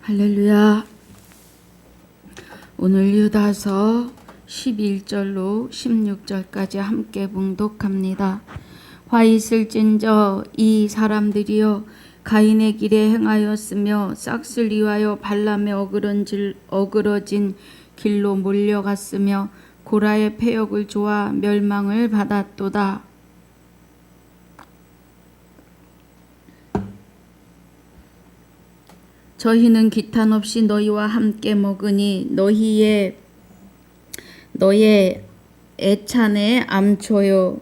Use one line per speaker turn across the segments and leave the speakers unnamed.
할렐루야. 오늘 유다서 11절로 16절까지 함께 봉독합니다. 화 있을진저 이 사람들이여 가인의 길에 행하였으며 싹을 이하여 발람의 어그러진 길로 몰려갔으며 고라의 패역을 좋아 멸망을 받았도다. 저희는 기탄 없이 너희와 함께 먹으니 너의 애찬의 암초요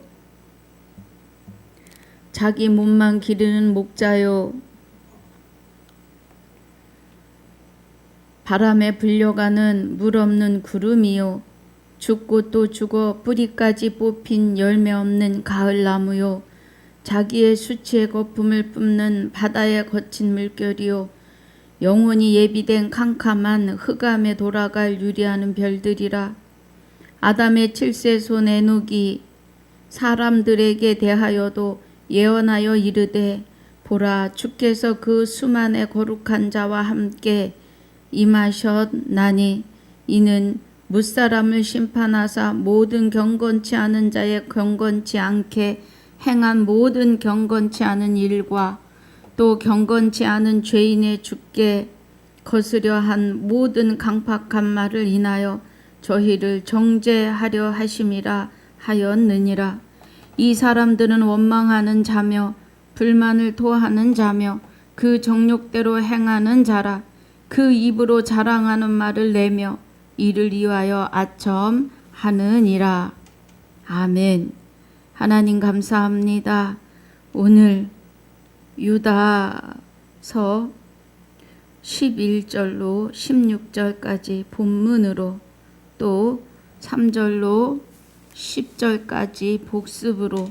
자기 몸만 기르는 목자요 바람에 불려가는 물 없는 구름이요 죽고 또 죽어 뿌리까지 뽑힌 열매 없는 가을나무요 자기의 수치의 거품을 뿜는 바다의 거친 물결이요 영원히 예비된 캄캄한 흑암에 돌아갈 유리하는 별들이라. 아담의 7세손 에녹이 사람들에게 대하여도 예언하여 이르되 보라 주께서 그 수만의 거룩한 자와 함께 임하셨나니 이는 무사람을 심판하사 모든 경건치 않은 자의 경건치 않게 행한 모든 경건치 않은 일과 또 경건치 않은 죄인의 죽게 거스려 한 모든 강팍한 말을 인하여 저희를 정죄하려 하심이라 하였느니라. 이 사람들은 원망하는 자며 불만을 토하는 자며 그 정욕대로 행하는 자라. 그 입으로 자랑하는 말을 내며 이를 위하여 아첨하느니라. 아멘. 하나님 감사합니다. 오늘 유다서 11절로 16절까지 본문으로 또 3절로 10절까지 복습으로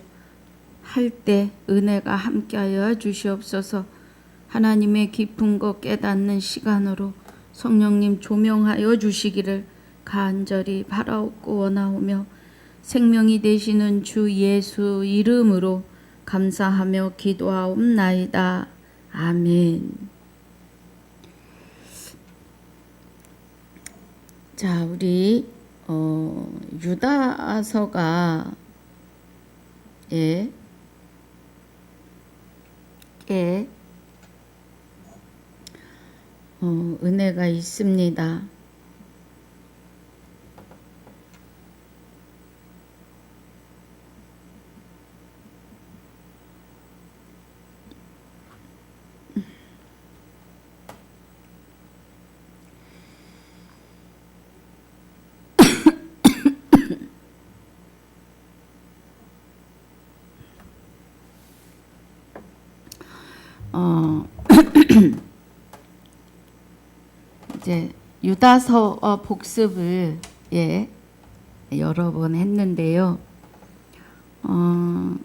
할 때 은혜가 함께하여 주시옵소서. 하나님의 깊은 것 깨닫는 시간으로 성령님 조명하여 주시기를 간절히 바라옵고 원하오며 생명이 되시는 주 예수 이름으로 감사하며 기도하옵나이다. 아멘. 자, 우리 유다서가 은혜가 있습니다. 이제 유다서 복습을 여러 번 했는데요.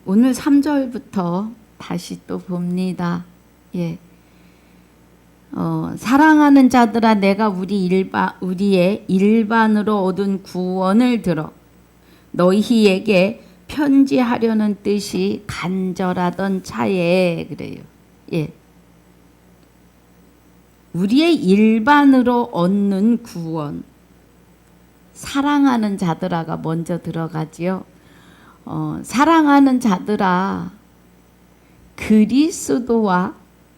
오늘 3절부터 다시 또 봅니다. 사랑하는 자들아 내가 우리의 일반으로 얻은 구원을 들어 너희에게 편지하려는 뜻이 간절하던 차에 그래요. 우리의 일반으로 얻는 구원. 사랑하는 자들아가 먼저 들어가지요. 사랑하는 자들아 그리스도와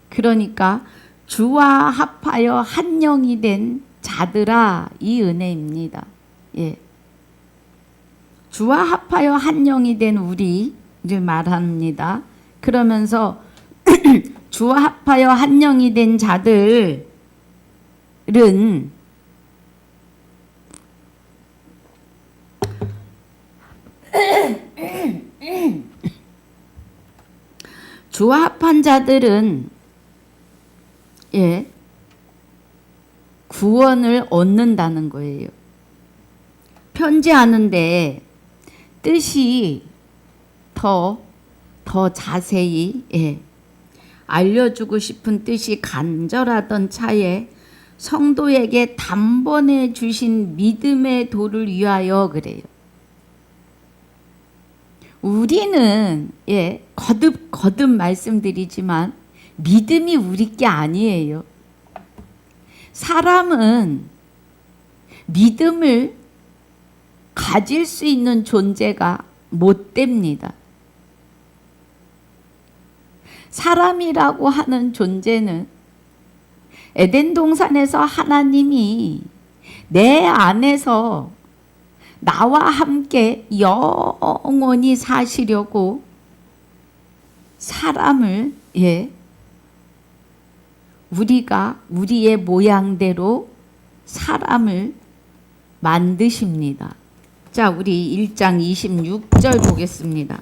그러니까 주와 합하여 한 영이 된 자들아 이 은혜입니다. 주와 합하여 한 영이 된 우리를 말합니다. 그러면서 주와 합하여 한 영이 된 자들은 주와 합한 자들은 구원을 얻는다는 거예요. 편지하는데 뜻이 더 자세히 알려주고 싶은 뜻이 간절하던 차에 성도에게 단번에 주신 믿음의 도를 위하여 그래요. 우리는 거듭 말씀드리지만 믿음이 우리 게 아니에요. 사람은 믿음을 가질 수 있는 존재가 못 됩니다. 사람이라고 하는 존재는 에덴 동산에서 하나님이 내 안에서 나와 함께 영원히 사시려고 사람을 우리가 우리의 모양대로 사람을 만드십니다. 자, 우리 1장 26절 보겠습니다.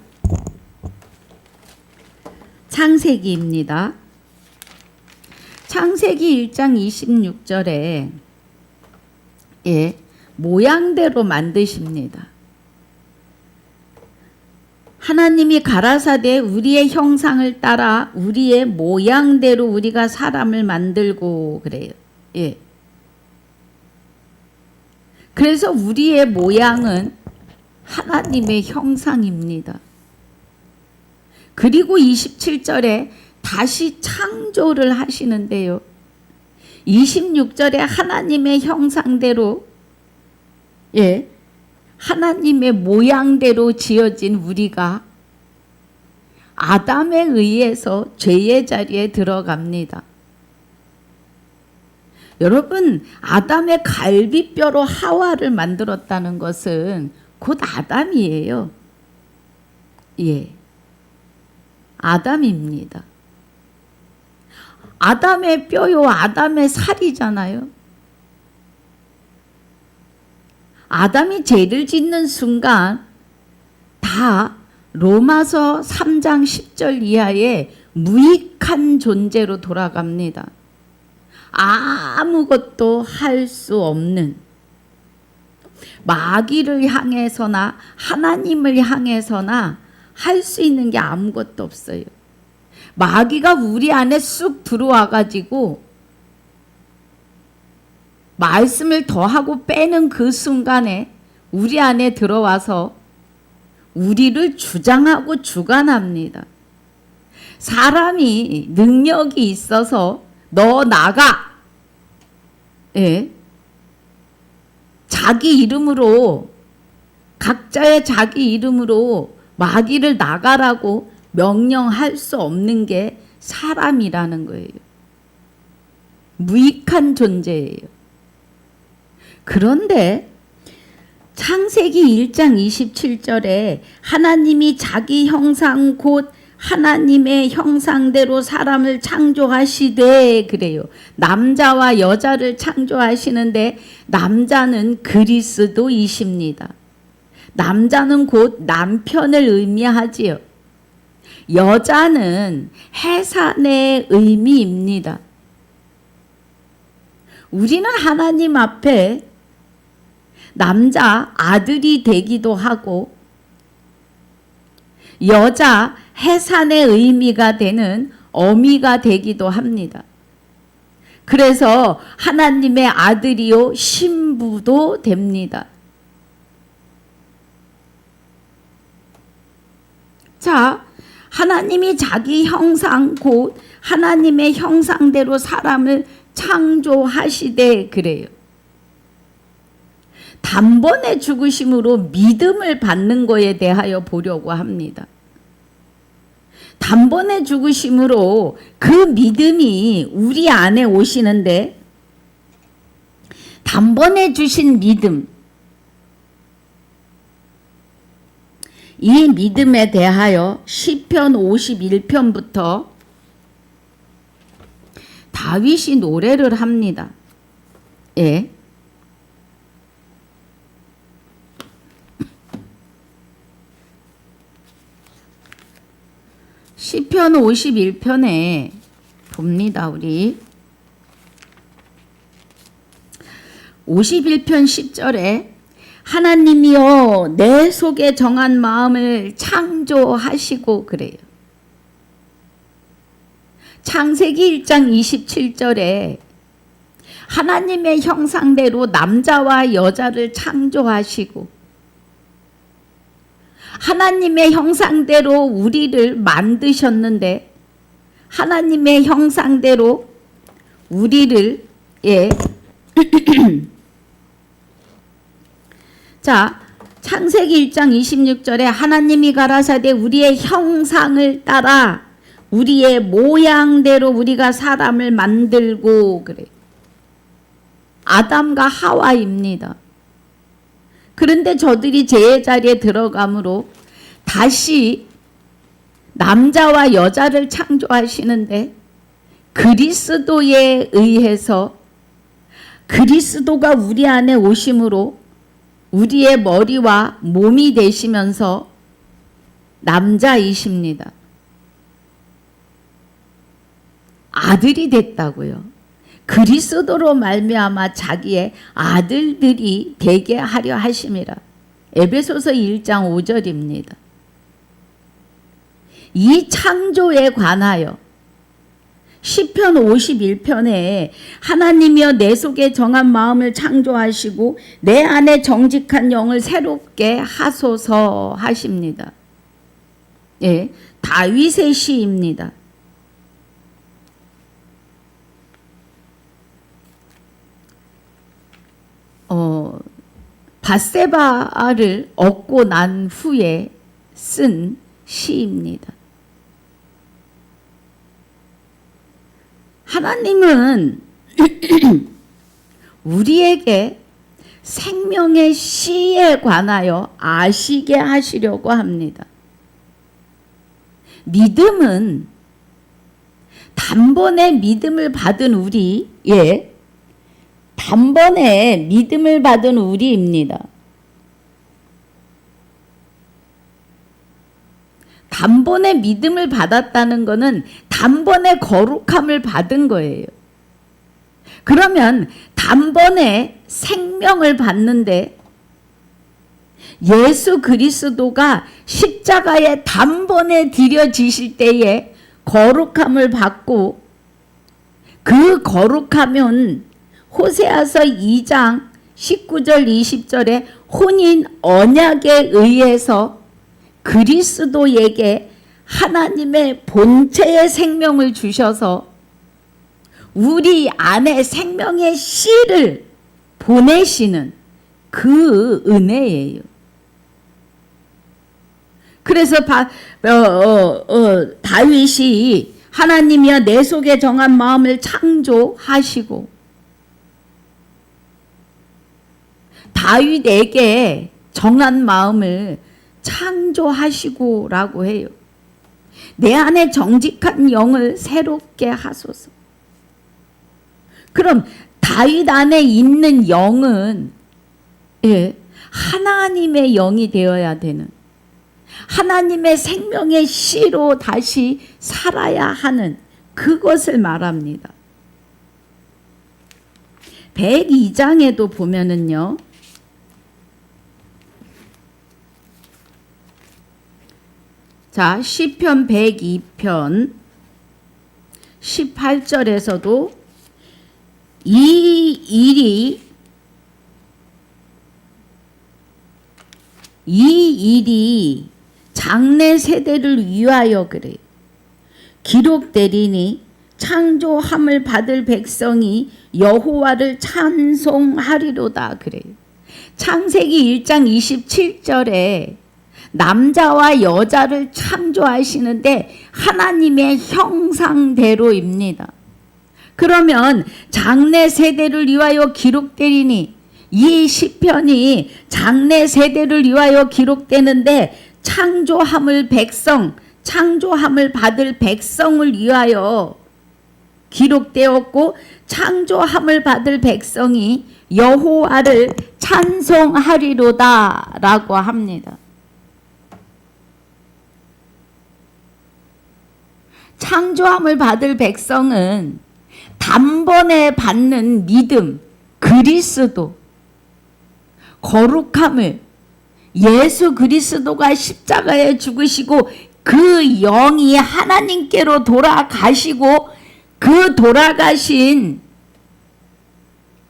창세기입니다. 창세기 1장 26절에 모양대로 만드십니다. 하나님이 가라사대 우리의 형상을 따라 우리의 모양대로 우리가 사람을 만들고 그래요. 그래서 우리의 모양은 하나님의 형상입니다. 그리고 27절에 다시 창조를 하시는데요. 26절에 하나님의 형상대로 하나님의 모양대로 지어진 우리가 아담에 의해서 죄의 자리에 들어갑니다. 여러분, 아담의 갈비뼈로 하와를 만들었다는 것은 곧 아담이에요. 아담입니다. 아담의 뼈요, 아담의 살이잖아요. 아담이 죄를 짓는 순간 다 로마서 3장 10절 이하의 무익한 존재로 돌아갑니다. 아무것도 할 수 없는, 마귀를 향해서나 하나님을 향해서나 할 수 있는 게 아무것도 없어요. 마귀가 우리 안에 쑥 들어와 가지고 말씀을 더하고 빼는 그 순간에 우리 안에 들어와서 우리를 주장하고 주관합니다. 사람이 능력이 있어서 너 나가, 자기 이름으로, 각자의 자기 이름으로 마귀를 나가라고 명령할 수 없는 게 사람이라는 거예요. 무익한 존재예요. 그런데 창세기 1장 27절에 하나님이 자기 형상 곧 하나님의 형상대로 사람을 창조하시되 그래요. 남자와 여자를 창조하시는데 남자는 그리스도이십니다. 남자는 곧 남편을 의미하지요. 여자는 해산의 의미입니다. 우리는 하나님 앞에 남자 아들이 되기도 하고 여자 해산의 의미가 되는 어미가 되기도 합니다. 그래서 하나님의 아들이요 신부도 됩니다. 자, 하나님이 자기 형상 곧 하나님의 형상대로 사람을 창조하시되 그래요. 단번에 죽으심으로 믿음을 받는 것에 대하여 보려고 합니다. 단번에 죽으심으로 그 믿음이 우리 안에 오시는데 단번에 주신 믿음, 이 믿음에 대하여 시편 51편부터 다윗이 노래를 합니다. 시편 51편에 봅니다. 우리 51편 10절에 하나님이여 내 속에 정한 마음을 창조하시고 그래요. 창세기 1장 27절에 하나님의 형상대로 남자와 여자를 창조하시고 하나님의 형상대로 우리를 만드셨는데 하나님의 형상대로 우리를 예. 자, 창세기 1장 26절에 하나님이 가라사대 우리의 형상을 따라 우리의 모양대로 우리가 사람을 만들고 그래. 아담과 하와입니다. 그런데 저들이 제자리에 들어감으로 다시 남자와 여자를 창조하시는데 그리스도에 의해서 그리스도가 우리 안에 오심으로 우리의 머리와 몸이 되시면서 남자이십니다. 아들이 됐다고요. 그리스도로 말미암아 자기의 아들들이 되게 하려 하심이라. 에베소서 1장 5절입니다. 이 창조에 관하여 시편 51편에 하나님이여 내 속에 정한 마음을 창조하시고 내 안에 정직한 영을 새롭게 하소서 하십니다. 예, 다윗의 시입니다. 밧세바를 얻고 난 후에 쓴 시입니다. 하나님은 우리에게 생명의 씨에 관하여 아시게 하시려고 합니다. 믿음은 단번에 믿음을 받은 우리, 예, 단번에 믿음을 받은 우리입니다. 단번에 믿음을 받았다는 것은 단번에 거룩함을 받은 거예요. 그러면 단번에 생명을 받는데 예수 그리스도가 십자가에 단번에 들여지실 때에 거룩함을 받고 그 거룩하면 호세아서 2장 19절 20절에 혼인 언약에 의해서 그리스도에게 하나님의 본체의 생명을 주셔서 우리 안에 생명의 씨를 보내시는 그 은혜예요. 그래서 다윗이 하나님이여 내 속에 정한 마음을 창조하시고 다윗에게 정한 마음을 창조하시고 라고 해요. 내 안에 정직한 영을 새롭게 하소서. 그럼 다윗 안에 있는 영은, 예, 하나님의 영이 되어야 되는, 하나님의 생명의 씨로 다시 살아야 하는 그것을 말합니다. 102장에도 보면은요, 자, 시편 102편 18절에서도 이 일이 장래 세대를 위하여 그래. 기록되리니 창조함을 받을 백성이 여호와를 찬송하리로다 그래. 창세기 1장 27절에 남자와 여자를 창조하시는데 하나님의 형상대로입니다. 그러면 장래 세대를 위하여 기록되리니 이 시편이 장래 세대를 위하여 기록되는데 창조함을 받을 백성을 위하여 기록되었고 창조함을 받을 백성이 여호와를 찬송하리로다 라고 합니다. 창조함을 받을 백성은 단번에 받는 믿음, 그리스도, 거룩함을 예수 그리스도가 십자가에 죽으시고 그 영이 하나님께로 돌아가시고 그 돌아가신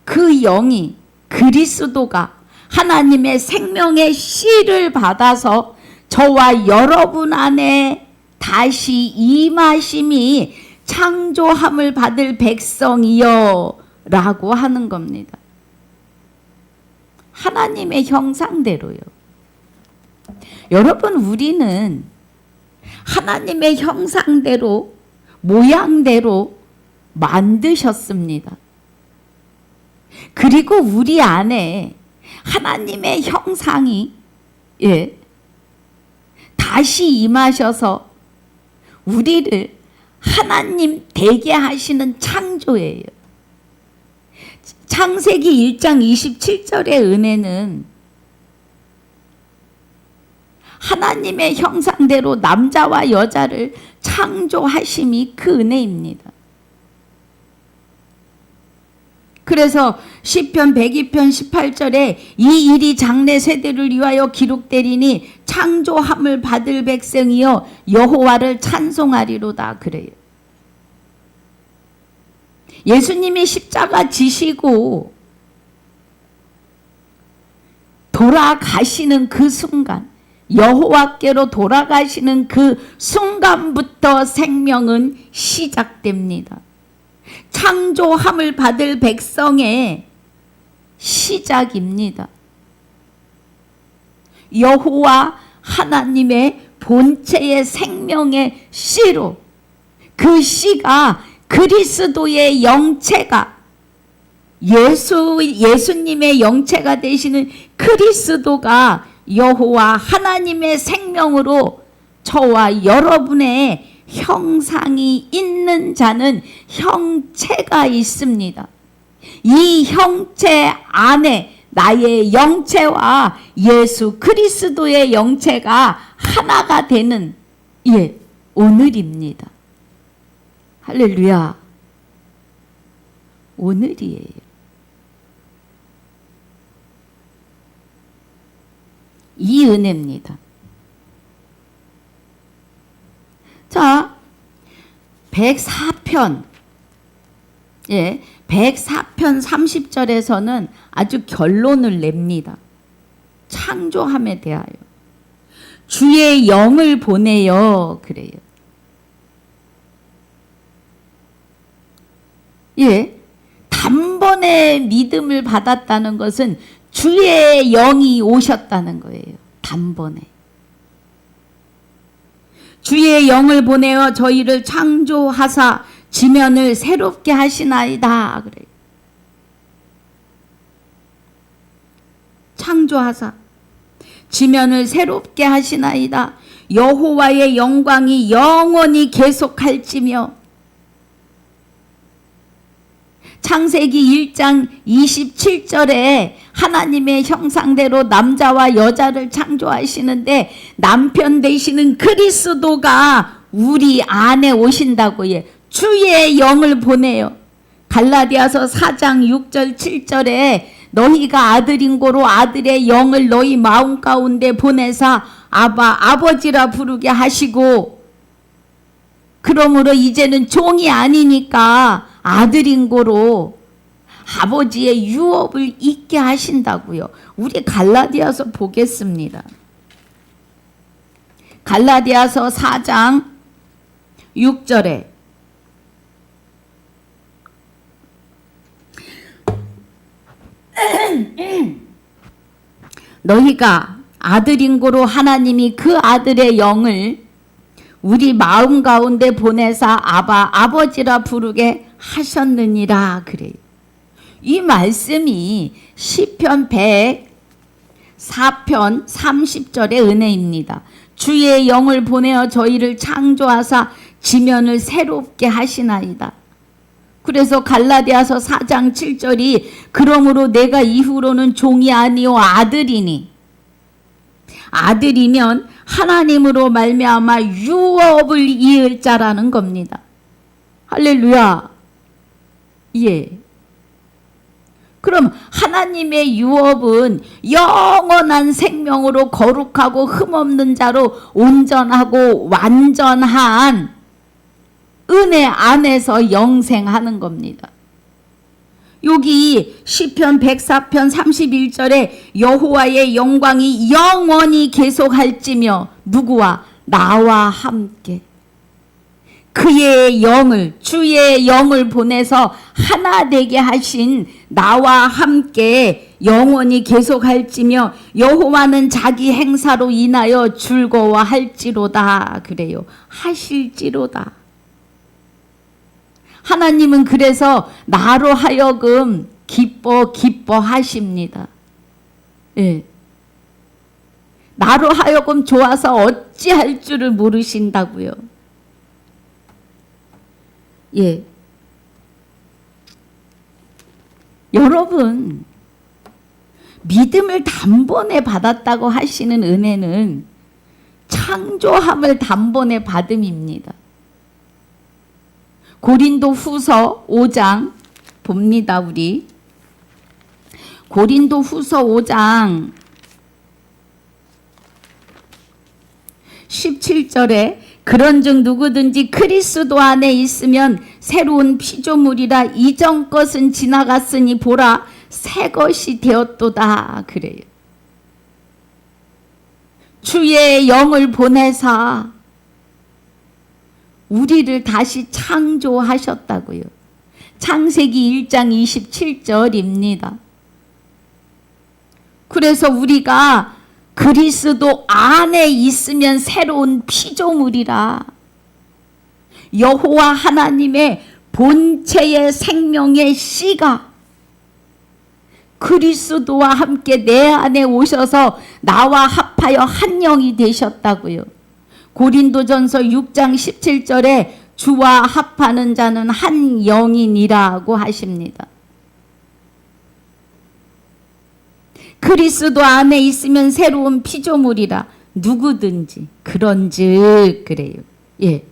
그 영이 그리스도가 하나님의 생명의 씨를 받아서 저와 여러분 안에 다시 임하심이 창조함을 받을 백성이여 라고 하는 겁니다. 하나님의 형상대로요. 여러분, 우리는 하나님의 형상대로, 모양대로 만드셨습니다. 그리고 우리 안에 하나님의 형상이 다시 임하셔서 우리를 하나님 되게 하시는 창조예요. 창세기 1장 27절의 은혜는 하나님의 형상대로 남자와 여자를 창조하심이 그 은혜입니다. 그래서 시편 102편 18절에 이 일이 장래 세대를 위하여 기록되리니 창조함을 받을 백성이여 여호와를 찬송하리로다 그래요. 예수님이 십자가 지시고 돌아가시는 그 순간, 여호와께로 돌아가시는 그 순간부터 생명은 시작됩니다. 창조함을 받을 백성의 시작입니다. 여호와 하나님의 본체의 생명의 씨로, 그 씨가 그리스도의 영체가, 예수님의 영체가 되시는 그리스도가 여호와 하나님의 생명으로 저와 여러분의 형상이 있는 자는 형체가 있습니다. 이 형체 안에 나의 영체와 예수 그리스도의 영체가 하나가 되는 오늘입니다. 할렐루야. 오늘이에요. 이 은혜입니다. 자, 104편 104편 30절에서는 아주 결론을 냅니다. 창조함에 대하여 주의 영을 보내요 그래요. 단번에 믿음을 받았다는 것은 주의 영이 오셨다는 거예요. 단번에. 주의 영을 보내어 저희를 창조하사 지면을 새롭게 하시나이다 그래요. 창조하사 지면을 새롭게 하시나이다. 여호와의 영광이 영원히 계속할지며. 창세기 1장 27절에 하나님의 형상대로 남자와 여자를 창조하시는데 남편 되시는 그리스도가 우리 안에 오신다고요. 주의 영을 보내요. 갈라디아서 4장 6절 7절에 너희가 아들인 고로 아들의 영을 너희 마음 가운데 보내사 아버지라 부르게 하시고, 그러므로 이제는 종이 아니니까 아들인 고로 아버지의 유업을 잊게 하신다고요. 우리 갈라디아서 보겠습니다. 갈라디아서 4장 6절에 너희가 아들인 고로 하나님이 그 아들의 영을 우리 마음 가운데 보내사 아버지라 부르게 하셨느니라 그래요. 이 말씀이 시편 104편 30절의 은혜입니다. 주의 영을 보내어 저희를 창조하사 지면을 새롭게 하시나이다. 그래서 갈라디아서 4장 7절이 그러므로 내가 이후로는 종이 아니요 아들이니, 아들이면 하나님으로 말미암아 유업을 이을 자라는 겁니다. 할렐루야. 그럼 하나님의 유업은 영원한 생명으로 거룩하고 흠없는 자로 온전하고 완전한 은혜 안에서 영생하는 겁니다. 여기 시편 104편 31절에 여호와의 영광이 영원히 계속할지며 누구와? 나와 함께. 그의 영을, 주의 영을 보내서 하나 되게 하신 나와 함께 영원히 계속할지며 여호와는 자기 행사로 인하여 즐거워할지로다. 그래요. 하실지로다. 하나님은 그래서 나로 하여금 기뻐하십니다. 예. 나로 하여금 좋아서 어찌할 줄을 모르신다고요. 예. 여러분, 믿음을 단번에 받았다고 하시는 은혜는 창조함을 단번에 받음입니다. 고린도 후서 5장 봅니다, 우리. 고린도 후서 5장 17절에 그런즉 누구든지 그리스도 안에 있으면 새로운 피조물이라 이전 것은 지나갔으니 보라 새 것이 되었도다. 그래요. 주의 영을 보내사 우리를 다시 창조하셨다고요. 창세기 1장 27절입니다. 그래서 우리가 그리스도 안에 있으면 새로운 피조물이라. 여호와 하나님의 본체의 생명의 씨가 그리스도와 함께 내 안에 오셔서 나와 합하여 한 영이 되셨다고요. 고린도전서 6장 17절에 주와 합하는 자는 한 영이니라고 하십니다. 그리스도 안에 있으면 새로운 피조물이라. 누구든지 그런즉 그래요. 예.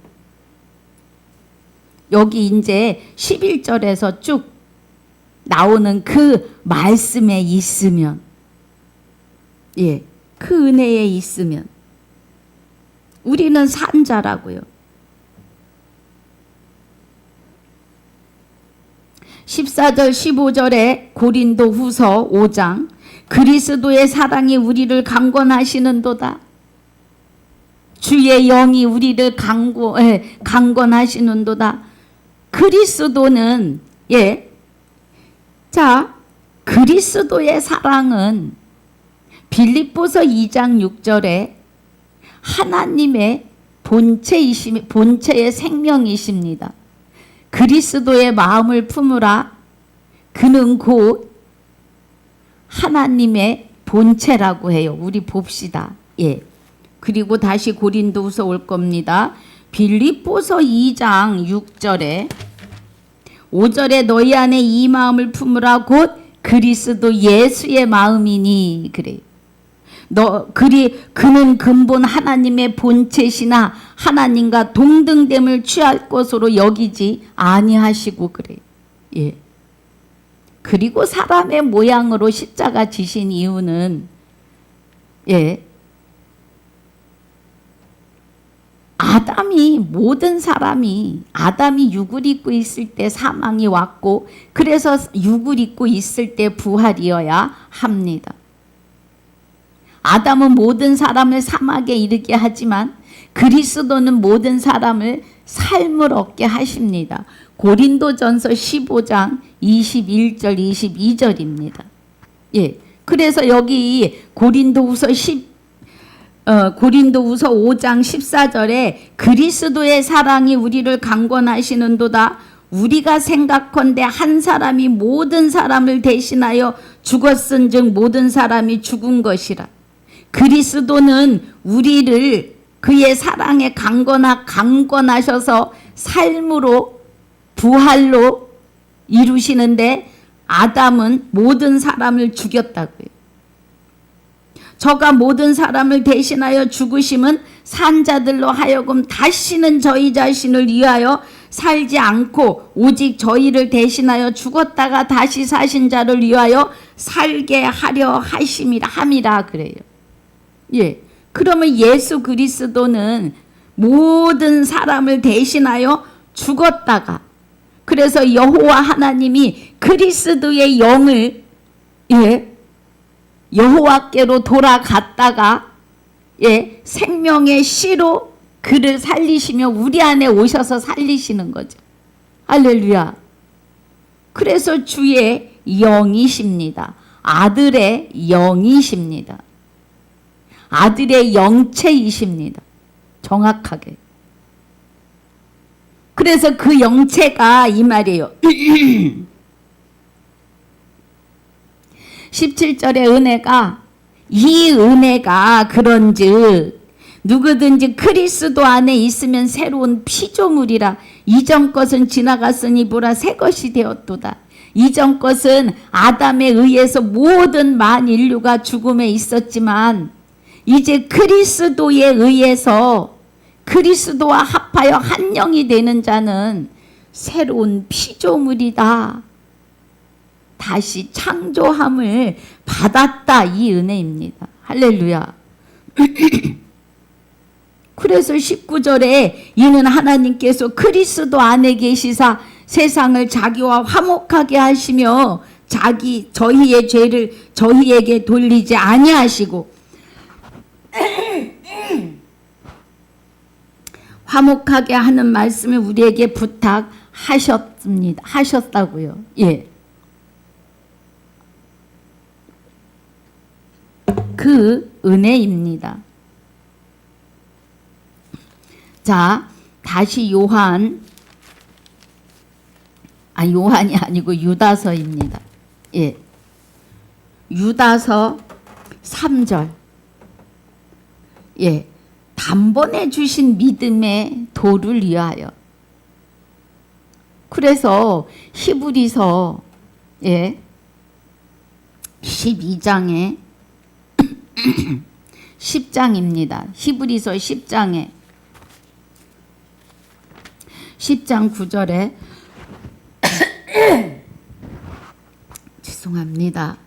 여기 이제 11절에서 쭉 나오는 그 말씀에 있으면, 예, 그 은혜에 있으면 우리는 산 자라고요. 14절 15절에 고린도 후서 5장 그리스도의 사랑이 우리를 강권하시는도다. 주의 영이 우리를 강권하시는도다. 그리스도는, 예, 자, 그리스도의 사랑은 빌립보서 2장 6절에 하나님의 본체의 생명이십니다. 그리스도의 마음을 품으라. 그는 곧 하나님의 본체라고 해요. 우리 봅시다. 예. 그리고 다시 고린도후서 올 겁니다. 빌립보서 2장 6절에 5절에 너희 안에 이 마음을 품으라 곧 그리스도 예수의 마음이니. 그래요. 그는 근본 하나님의 본체시나 하나님과 동등됨을 취할 것으로 여기지 아니하시고 그래요. 예. 그리고 사람의 모양으로 십자가 지신 이유는, 예, 모든 사람이 아담이 육을 입고 있을 때 사망이 왔고 그래서 육을 입고 있을 때 부활이어야 합니다. 아담은 모든 사람을 사막에 이르게 하지만 그리스도는 모든 사람을 삶을 얻게 하십니다. 고린도전서 15장 21절 22절입니다. 예. 그래서 여기 고린도후서 5장 14절에 그리스도의 사랑이 우리를 강권하시는도다. 우리가 생각컨대 한 사람이 모든 사람을 대신하여 죽었은즉 모든 사람이 죽은 것이라. 그리스도는 우리를 그의 사랑에 강권하셔서 삶으로 부활로 이루시는데 아담은 모든 사람을 죽였다고요. 저가 모든 사람을 대신하여 죽으심은 산자들로 하여금 다시는 저희 자신을 위하여 살지 않고 오직 저희를 대신하여 죽었다가 다시 사신 자를 위하여 살게 하려 함이라 그래요. 예. 그러면 예수 그리스도는 모든 사람을 대신하여 죽었다가, 그래서 여호와 하나님이 그리스도의 영을, 예, 여호와께로 돌아갔다가, 예, 생명의 씨로 그를 살리시며 우리 안에 오셔서 살리시는 거죠. 할렐루야. 그래서 주의 영이십니다. 아들의 영이십니다. 아들의 영체이십니다. 정확하게. 그래서 그 영체가 이 말이에요. 17절의 은혜가, 이 은혜가 그런즉 누구든지 그리스도 안에 있으면 새로운 피조물이라. 이전 것은 지나갔으니 보라 새 것이 되었도다. 이전 것은 아담에 의해서 모든 만인류가 죽음에 있었지만 이제 그리스도에 의해서 그리스도와 합하여 한 영이 되는 자는 새로운 피조물이다. 다시 창조함을 받았다. 이 은혜입니다. 할렐루야. 그래서 19절에 이는 하나님께서 그리스도 안에 계시사 세상을 자기와 화목하게 하시며 저희의 죄를 저희에게 돌리지 아니하시고 화목하게 하는 말씀을 우리에게 부탁하셨습니다. 하셨다고요. 예. 그 은혜입니다. 자, 다시 요한이 아니고 유다서입니다. 예. 유다서 3절. 예. 단번에 주신 믿음의 도를 위하여. 그래서 히브리서 12장에 10장입니다. 히브리서 10장에 10장 9절에 죄송합니다.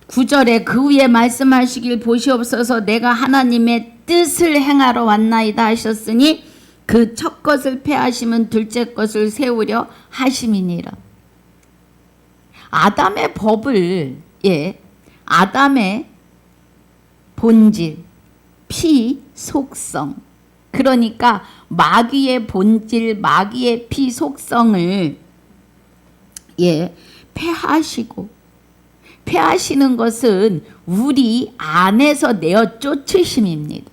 9절에 그 위에 말씀하시길 보시옵소서 내가 하나님의 뜻을 행하러 왔나이다 하셨으니 그 첫 것을 폐하시면 둘째 것을 세우려 하심이니라. 아담의 법을 아담의 본질, 피, 속성, 그러니까 마귀의 본질, 마귀의 피, 속성을 폐하시고, 폐하시는 것은 우리 안에서 내어 쫓으심입니다.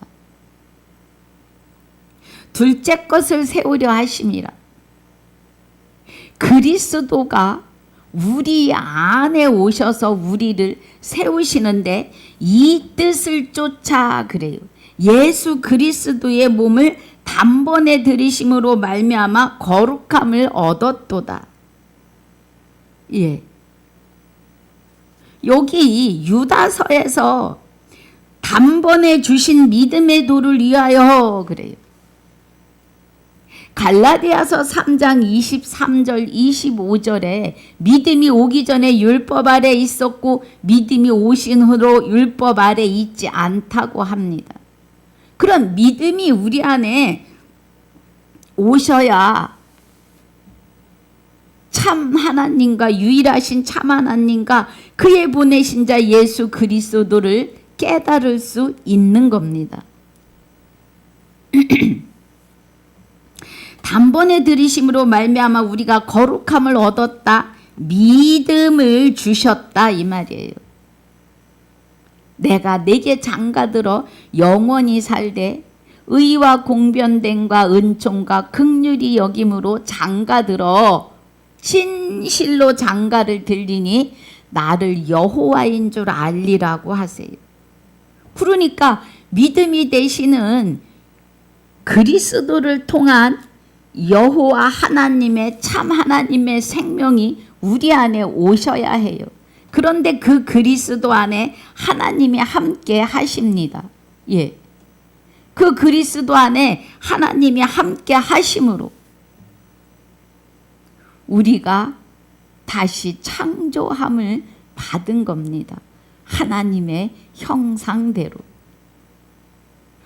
둘째 것을 세우려 하심이라. 그리스도가 우리 안에 오셔서 우리를 세우시는데 이 뜻을 쫓아 그래요. 예수 그리스도의 몸을 단번에 들이심으로 말미암아 거룩함을 얻었도다. 예. 여기 유다서에서 단번에 주신 믿음의 도를 위하여 그래요. 갈라디아서 3장 23절 25절에 믿음이 오기 전에 율법 아래 있었고 믿음이 오신 후로 율법 아래 있지 않다고 합니다. 그런 믿음이 우리 안에 오셔야 참 하나님과 유일하신 참 하나님과 그의 보내신 자 예수 그리스도를 깨달을 수 있는 겁니다. 단번에 들이심으로 말미암아 우리가 거룩함을 얻었다. 믿음을 주셨다 이 말이에요. 내가 내게 장가들어 영원히 살되 의와 공변됨과 은총과 긍휼이 여김으로 장가들어 진실로 장가를 들리니 나를 여호와인 줄 알리라고 하세요. 그러니까 믿음이 되시는 그리스도를 통한 여호와 하나님의 참 하나님의 생명이 우리 안에 오셔야 해요. 그런데 그 그리스도 안에 하나님이 함께 하십니다. 예. 그 그리스도 안에 하나님이 함께 하심으로 우리가 다시 창조함을 받은 겁니다. 하나님의 형상대로.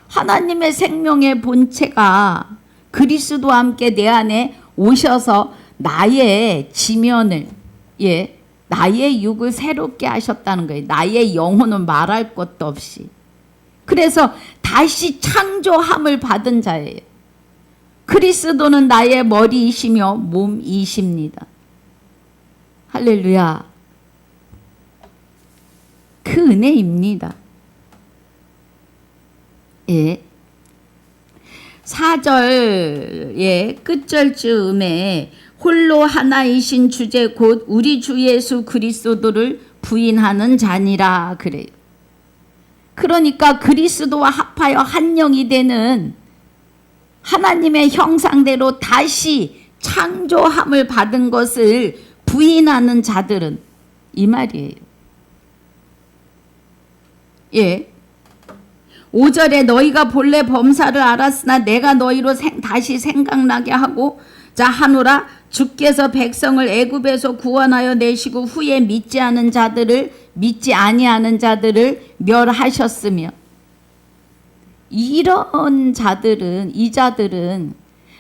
하나님의 생명의 본체가 그리스도와 함께 내 안에 오셔서 나의 지면을 나의 육을 새롭게 하셨다는 거예요. 나의 영혼은 말할 것도 없이. 그래서 다시 창조함을 받은 자예요. 그리스도는 나의 머리이시며 몸이십니다. 할렐루야. 그 은혜입니다. 예. 4절의 끝절쯤에 홀로 하나이신 주제 곧 우리 주 예수 그리스도를 부인하는 자니라 그래요. 그러니까 그리스도와 합하여 한 영이 되는 하나님의 형상대로 다시 창조함을 받은 것을 부인하는 자들은 이 말이에요. 예. 5절에 너희가 본래 범사를 알았으나 내가 너희로 다시 생각나게 하고 자 하노라. 주께서 백성을 애굽에서 구원하여 내시고 후에 믿지 아니하는 자들을 멸하셨으며. 이런 자들은, 이 자들은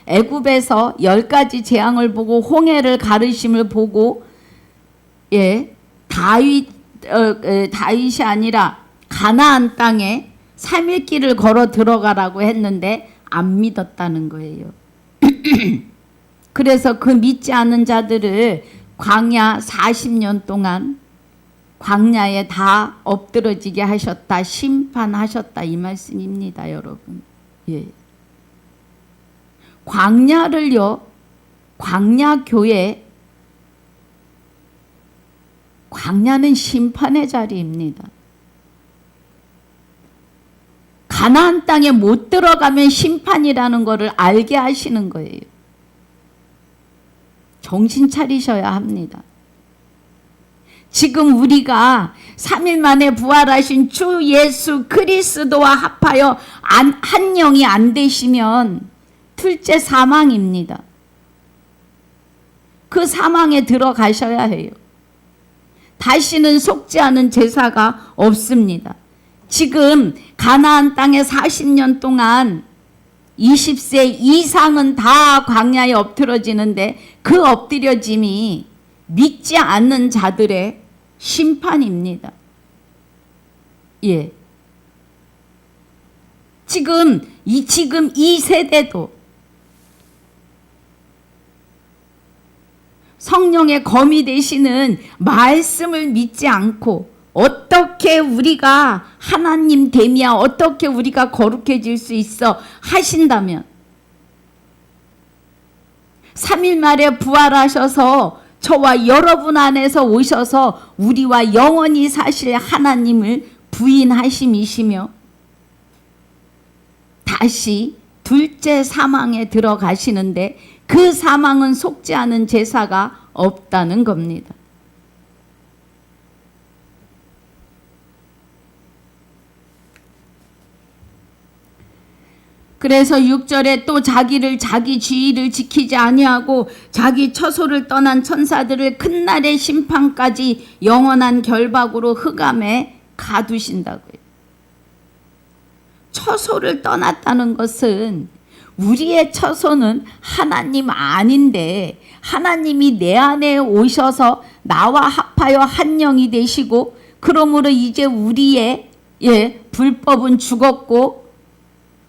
애굽에서 10가지 재앙을 보고 홍해를 가르심을 보고 다윗이 아니라 가나안 땅에 3일 길을 걸어 들어가라고 했는데 안 믿었다는 거예요. 그래서 그 믿지 않은 자들을 광야 40년 동안 광야에 다 엎드러지게 하셨다, 심판하셨다 이 말씀입니다, 여러분. 예. 광야를요, 광야교회, 광야는 심판의 자리입니다. 가나안 땅에 못 들어가면 심판이라는 것을 알게 하시는 거예요. 정신 차리셔야 합니다. 지금 우리가 3일 만에 부활하신 주 예수 그리스도와 합하여 한 영이 안 되시면 둘째 사망입니다. 그 사망에 들어가셔야 해요. 다시는 속지 않은 제사가 없습니다. 지금 가나안 땅에 40년 동안 20세 이상은 다 광야에 엎드러지는데 그 엎드려짐이 믿지 않는 자들의 심판입니다. 예. 지금 이 세대도 성령의 검이 되시는 말씀을 믿지 않고 어떻게 우리가 하나님 됨이야, 어떻게 우리가 거룩해질 수 있어 하신다면 3일 만에 부활하셔서 저와 여러분 안에서 오셔서 우리와 영원히 사실 하나님을 부인하심이시며 다시 둘째 사망에 들어가시는데 그 사망은 속지 않은 제사가 없다는 겁니다. 그래서 6절에 또 자기 지위를 지키지 아니하고 자기 처소를 떠난 천사들을 큰 날의 심판까지 영원한 결박으로 흑암에 가두신다고요. 처소를 떠났다는 것은 우리의 처소는 하나님 아닌데 하나님이 내 안에 오셔서 나와 합하여 한 영이 되시고 그러므로 이제 우리의 불법은 죽었고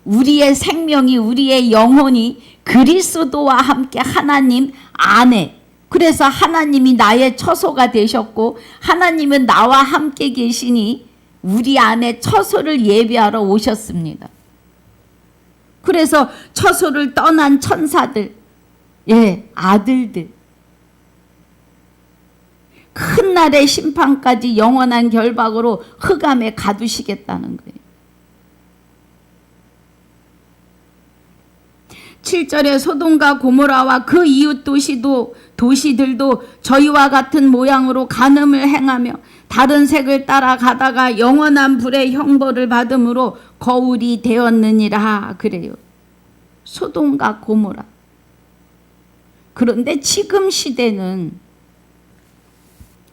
우리의 생명이 우리의 영혼이 그리스도와 함께 하나님 안에 그래서 하나님이 나의 처소가 되셨고 하나님은 나와 함께 계시니 우리 안에 처소를 예비하러 오셨습니다. 그래서 처소를 떠난 천사들 아들들 큰 날의 심판까지 영원한 결박으로 흑암에 가두시겠다는 거예요. 7절에 소돔과 고모라와 그 이웃 도시들도 저희와 같은 모양으로 간음을 행하며 다른 색을 따라가다가 영원한 불의 형벌을 받음으로 거울이 되었느니라 그래요. 소돔과 고모라. 그런데 지금 시대는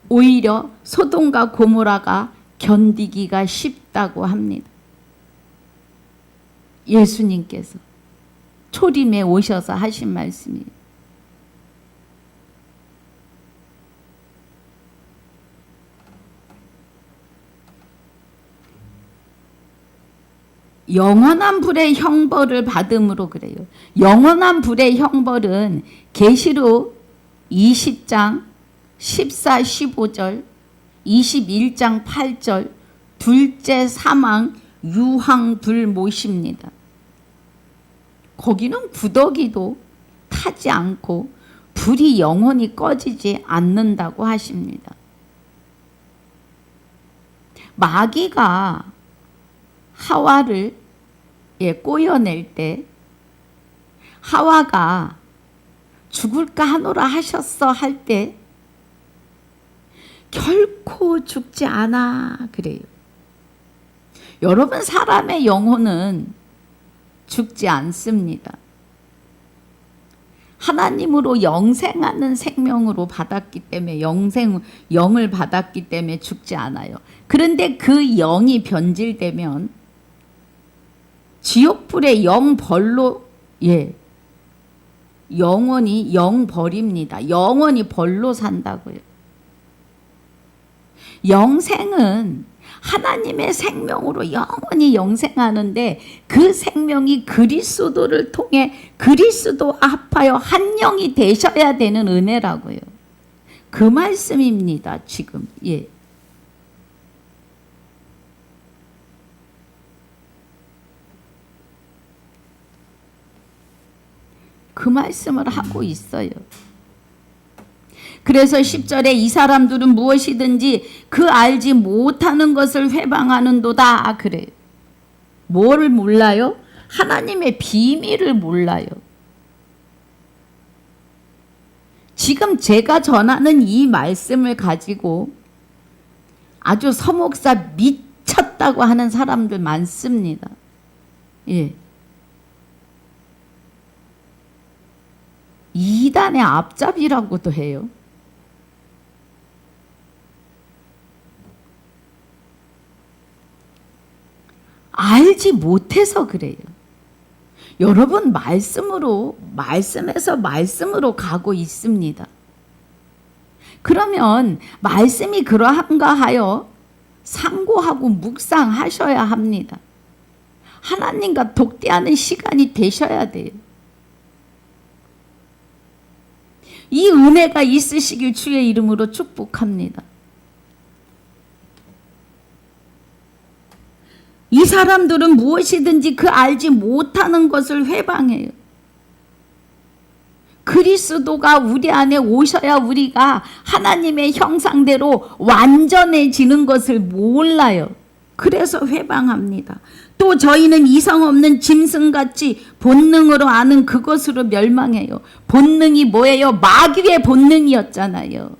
오히려 소돔과 고모라가 견디기가 쉽다고 합니다. 예수님께서 초림에 오셔서 하신 말씀이에요. 영원한 불의 형벌을 받음으로 그래요. 영원한 불의 형벌은 계시록 20장 14, 15절, 21장 8절, 둘째 사망, 유황, 불 못입니다. 거기는 구더기도 타지 않고 불이 영원히 꺼지지 않는다고 하십니다. 마귀가 하와를 꼬여낼 때 하와가 죽을까 하노라 하셨어 할 때 결코 죽지 않아 그래요. 여러분, 사람의 영혼은 죽지 않습니다. 하나님으로 영생하는 생명으로 받았기 때문에 영을 받았기 때문에 죽지 않아요. 그런데 그 영이 변질되면 지옥불의 영벌로 영원히 영벌입니다. 영원히 벌로 산다고요. 영생은 하나님의 생명으로 영원히 영생하는데 그 생명이 그리스도를 통해 그리스도와 합하여 한 영이 되셔야 되는 은혜라고요. 그 말씀입니다. 지금 그 말씀을 하고 있어요. 그래서 10절에 이 사람들은 무엇이든지 그 알지 못하는 것을 회방하는도다 그래요. 뭐를 몰라요? 하나님의 비밀을 몰라요. 지금 제가 전하는 이 말씀을 가지고 아주 서목사 미쳤다고 하는 사람들 많습니다. 이단의 앞잡이라고도 해요. 알지 못해서 그래요. 여러분, 말씀에서 말씀으로 가고 있습니다. 그러면 말씀이 그러한가 하여 상고하고 묵상하셔야 합니다. 하나님과 독대하는 시간이 되셔야 돼요. 이 은혜가 있으시길 주의 이름으로 축복합니다. 이 사람들은 무엇이든지 그 알지 못하는 것을 회방해요. 그리스도가 우리 안에 오셔야 우리가 하나님의 형상대로 완전해지는 것을 몰라요. 그래서 회방합니다. 또 저희는 이성 없는 짐승같이 본능으로 아는 그것으로 멸망해요. 본능이 뭐예요? 마귀의 본능이었잖아요.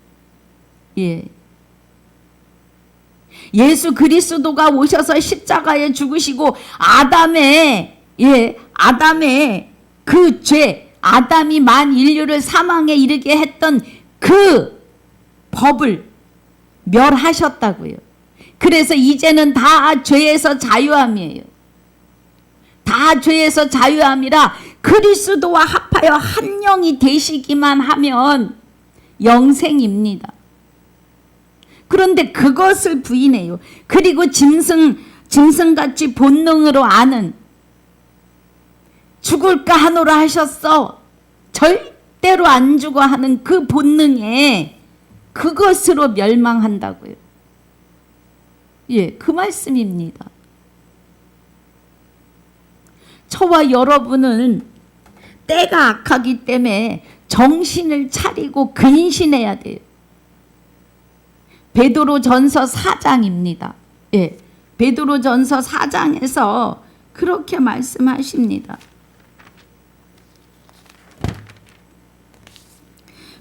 예수 그리스도가 오셔서 십자가에 죽으시고 아담의 그 죄, 아담이 만 인류를 사망에 이르게 했던 그 법을 멸하셨다고요. 그래서 이제는 다 죄에서 자유함이에요. 다 죄에서 자유함이라 그리스도와 합하여 한 영이 되시기만 하면 영생입니다. 그런데 그것을 부인해요. 그리고 짐승같이 본능으로 아는 죽을까 하노라 하셨어. 절대로 안 죽어 하는 그 본능에 그것으로 멸망한다고요. 그 말씀입니다. 저와 여러분은 때가 악하기 때문에 정신을 차리고 근신해야 돼요. 베드로전서 4장입니다. 베드로전서 4장에서 그렇게 말씀하십니다.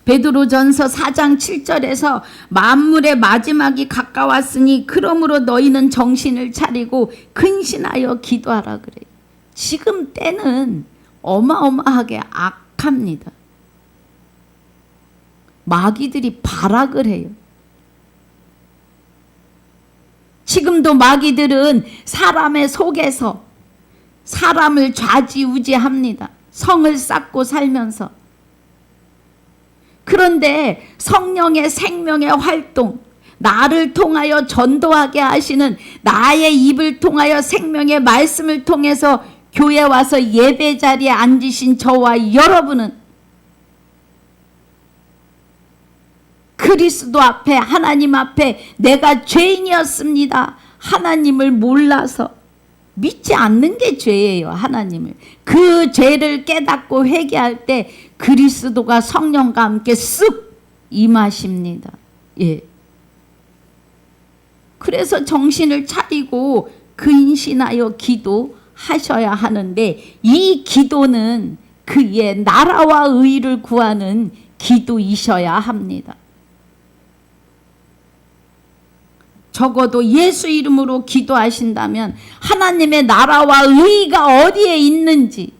베드로전서 4장 7절에서 만물의 마지막이 가까웠으니 그러므로 너희는 정신을 차리고 근신하여 기도하라 그래요. 지금 때는 어마어마하게 악합니다. 마귀들이 발악을 해요. 지금도 마귀들은 사람의 속에서 사람을 좌지우지합니다. 성을 쌓고 살면서. 그런데 성령의 생명의 활동, 나를 통하여 전도하게 하시는 나의 입을 통하여 생명의 말씀을 통해서 교회 와서 예배 자리에 앉으신 저와 여러분은 그리스도 앞에 하나님 앞에 내가 죄인이었습니다. 하나님을 몰라서 믿지 않는 게 죄예요. 하나님을. 그 죄를 깨닫고 회개할 때 그리스도가 성령과 함께 쓱 임하십니다. 예. 그래서 정신을 차리고 근신하여 기도하셔야 하는데 이 기도는 그의 나라와 의를 구하는 기도이셔야 합니다. 적어도 예수 이름으로 기도하신다면 하나님의 나라와 의가 어디에 있는지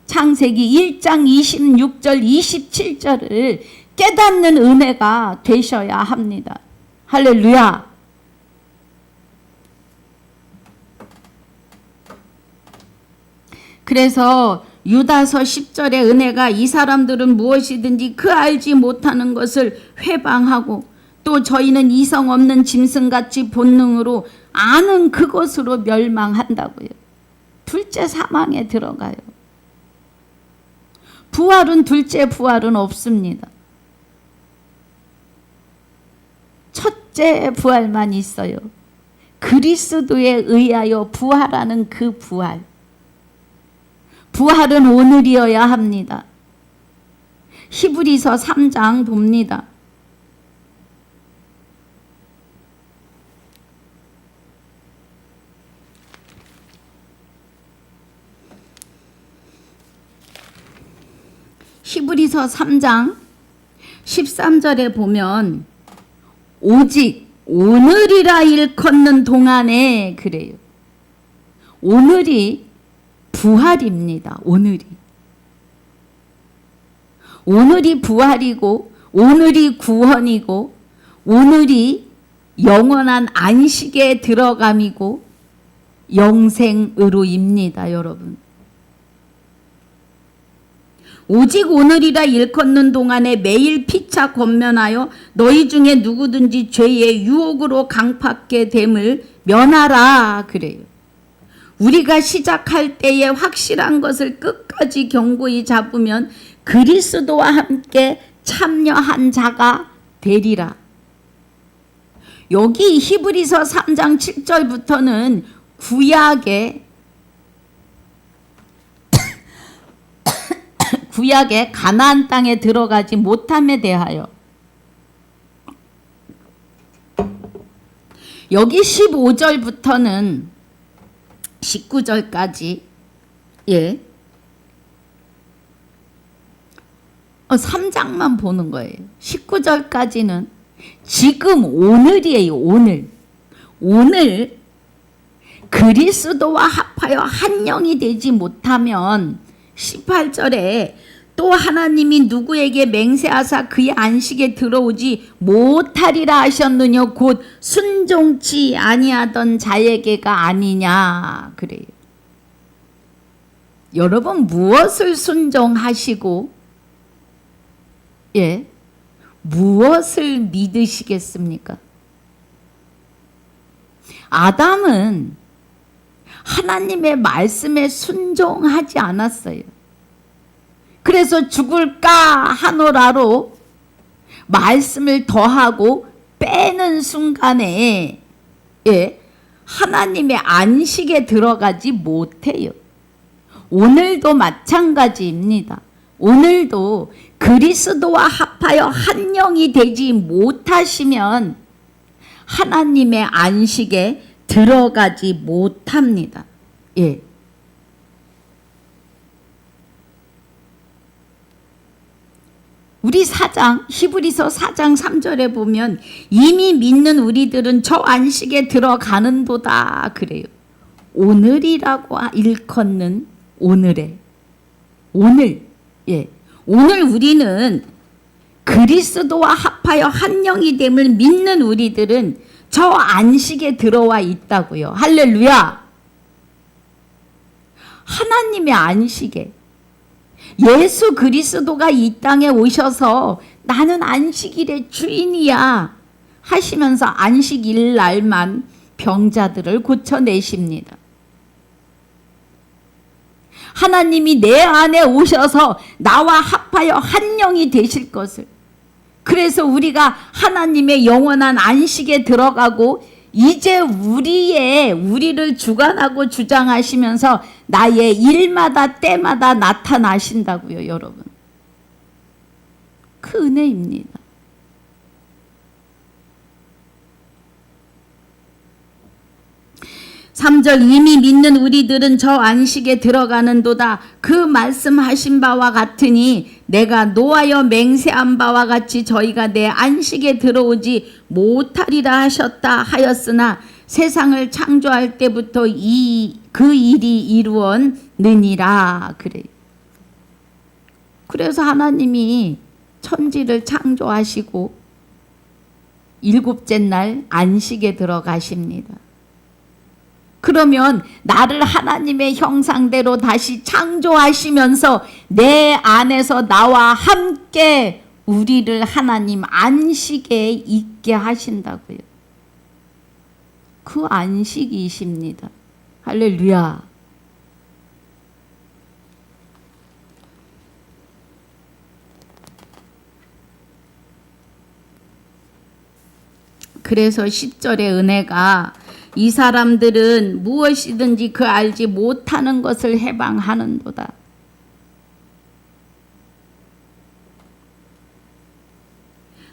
창세기 1장 26절 27절을 깨닫는 은혜가 되셔야 합니다. 할렐루야. 그래서 유다서 10절의 은혜가 이 사람들은 무엇이든지 그 알지 못하는 것을 회방하고 또 저희는 이성 없는 짐승같이 본능으로 아는 그것으로 멸망한다고요. 둘째 사망에 들어가요. 부활은 둘째 부활은 없습니다. 첫째 부활만 있어요. 그리스도에 의하여 부활하는 그 부활. 부활은 오늘이어야 합니다. 히브리서 3장 봅니다. 히브리서 3장 13절에 보면 오직 오늘이라 일컫는 동안에 그래요. 오늘이 부활입니다. 오늘이 부활이고 오늘이 구원이고 오늘이 영원한 안식에 들어감이고 영생으로입니다. 여러분. 오직 오늘이라 일컫는 동안에 매일 피차 권면하여 너희 중에 누구든지 죄의 유혹으로 강팍게 됨을 면하라 그래요. 우리가 시작할 때에 확실한 것을 끝까지 견고히 잡으면 그리스도와 함께 참여한 자가 되리라. 여기 히브리서 3장 7절부터는 구약의 가나안 땅에 들어가지 못함에 대하여 여기 15절부터는 19절까지 3장만 보는 거예요. 19절까지는 지금 오늘이에요. 오늘 그리스도와 합하여 한 영이 되지 못하면 18절에 또 하나님이 누구에게 맹세하사 그의 안식에 들어오지 못하리라 하셨느냐 곧 순종치 아니하던 자에게가 아니냐 그래요. 여러분 무엇을 순종하시고 무엇을 믿으시겠습니까? 아담은 하나님의 말씀에 순종하지 않았어요. 그래서 죽을까 하노라로 말씀을 더하고 빼는 순간에 하나님의 안식에 들어가지 못해요. 오늘도 마찬가지입니다. 오늘도 그리스도와 합하여 한 영이 되지 못하시면 하나님의 안식에 들어가지 못합니다. 우리 히브리서 4장 3절에 보면 이미 믿는 우리들은 저 안식에 들어가는도다 그래요. 오늘이라고 일컫는 오늘 우리는 그리스도와 합하여 한 영이 됨을 믿는 우리들은 저 안식에 들어와 있다고요. 할렐루야. 하나님의 안식에 예수 그리스도가 이 땅에 오셔서 나는 안식일의 주인이야 하시면서 안식일 날만 병자들을 고쳐내십니다. 하나님이 내 안에 오셔서 나와 합하여 한 영이 되실 것을, 그래서 우리가 하나님의 영원한 안식에 들어가고 이제 우리를 주관하고 주장하시면서 나의 일마다 때마다 나타나신다고요, 여러분. 그 은혜입니다. 삼절 이미 믿는 우리들은 저 안식에 들어가는도다. 그 말씀하신 바와 같으니 내가 노하여 맹세한 바와 같이 저희가 내 안식에 들어오지 못하리라 하셨다 하였으나 세상을 창조할 때부터 그 일이 이루었느니라. 그래요. 그래서 하나님이 천지를 창조하시고 일곱째 날 안식에 들어가십니다. 그러면 나를 하나님의 형상대로 다시 창조하시면서 내 안에서 나와 함께 우리를 하나님 안식에 있게 하신다고요. 그 안식이십니다. 할렐루야. 그래서 10절의 은혜가 이 사람들은 무엇이든지 그 알지 못하는 것을 해방하는도다.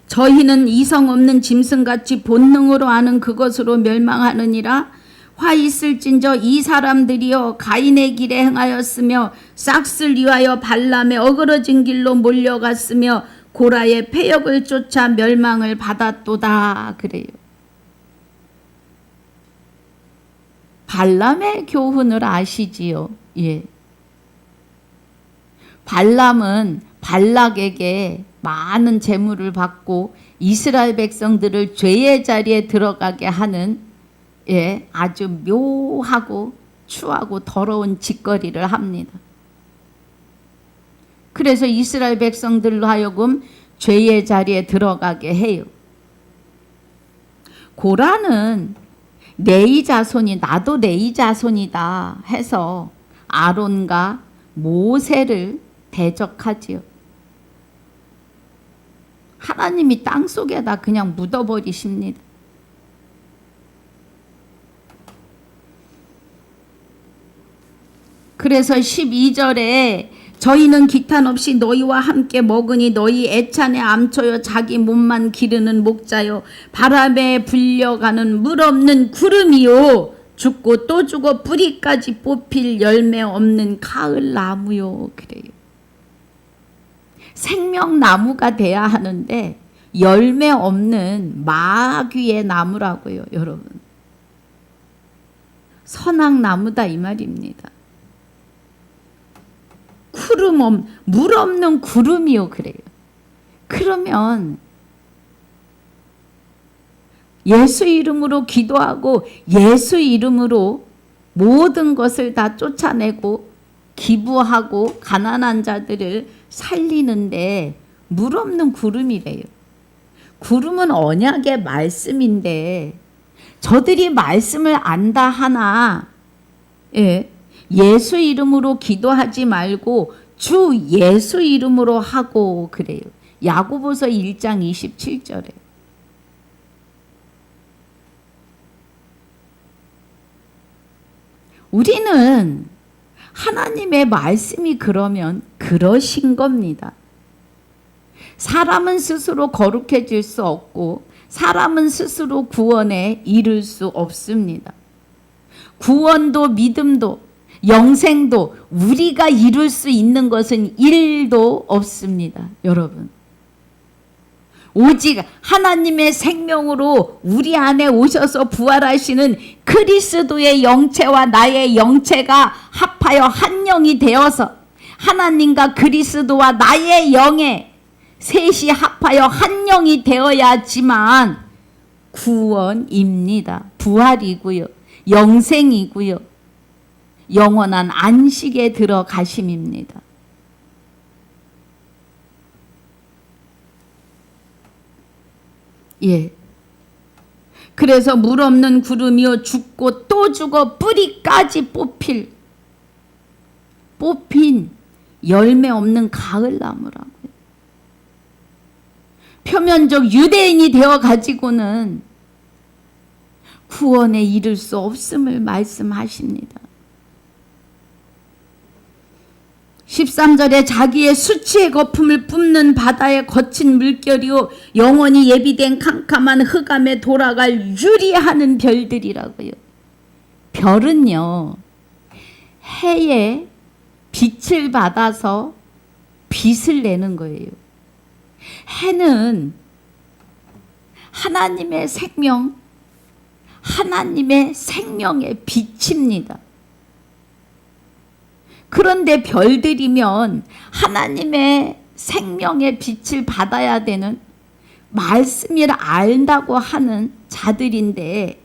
저희는 이성 없는 짐승같이 본능으로 아는 그것으로 멸망하느니라. 화 있을진저 이 사람들이여 가인의 길에 행하였으며 싹을 위하여 발람의 어그러진 길로 몰려갔으며 고라의 패역을 쫓아 멸망을 받았도다. 그래요. 발람의 교훈을 아시지요? 예. 발람은 발락에게 많은 재물을 받고 이스라엘 백성들을 죄의 자리에 들어가게 하는 아주 묘하고 추하고 더러운 짓거리를 합니다. 그래서 이스라엘 백성들로 하여금 죄의 자리에 들어가게 해요. 고라는 레위 자손이 나도 레위 자손이다 해서 아론과 모세를 대적하지요. 하나님이 땅속에다 그냥 묻어버리십니다. 그래서 12절에 저희는 기탄 없이 너희와 함께 먹으니 너희 애찬의 암초여 자기 몸만 기르는 목자여 바람에 불려가는 물 없는 구름이요 죽고 또 죽어 뿌리까지 뽑힐 열매 없는 가을 나무요. 그래요. 생명나무가 돼야 하는데 열매 없는 마귀의 나무라고요, 여러분. 선악나무다 이 말입니다. 물 없는 구름이요. 그래요. 그러면 예수 이름으로 기도하고 예수 이름으로 모든 것을 다 쫓아내고 기부하고 가난한 자들을 살리는데 물 없는 구름이래요. 구름은 언약의 말씀인데 저들이 말씀을 안다 하나 예수 이름으로 기도하지 말고 주 예수 이름으로 하고 그래요. 야고보서 1장 27절에. 우리는 하나님의 말씀이 그러면 그러신 겁니다. 사람은 스스로 거룩해질 수 없고 사람은 스스로 구원에 이를 수 없습니다. 구원도 믿음도 영생도 우리가 이룰 수 있는 것은 1도 없습니다. 여러분. 오직 하나님의 생명으로 우리 안에 오셔서 부활하시는 그리스도의 영체와 나의 영체가 합하여 한 영이 되어서 하나님과 그리스도와 나의 영에 셋이 합하여 한 영이 되어야지만 구원입니다. 부활이고요. 영생이고요. 영원한 안식에 들어가심입니다. 예. 그래서 물 없는 구름이요 죽고 또 죽어 뿌리까지 뽑힌 열매 없는 가을나무라고요. 표면적 유대인이 되어 가지고는 구원에 이를 수 없음을 말씀하십니다. 13절에 자기의 수치의 거품을 뿜는 바다의 거친 물결이요 영원히 예비된 캄캄한 흑암에 돌아갈 유리하는 별들이라고요. 별은요 해에 빛을 받아서 빛을 내는 거예요. 해는 하나님의 생명, 하나님의 생명의 빛입니다. 그런데 별들이면 하나님의 생명의 빛을 받아야 되는 말씀을 안다고 하는 자들인데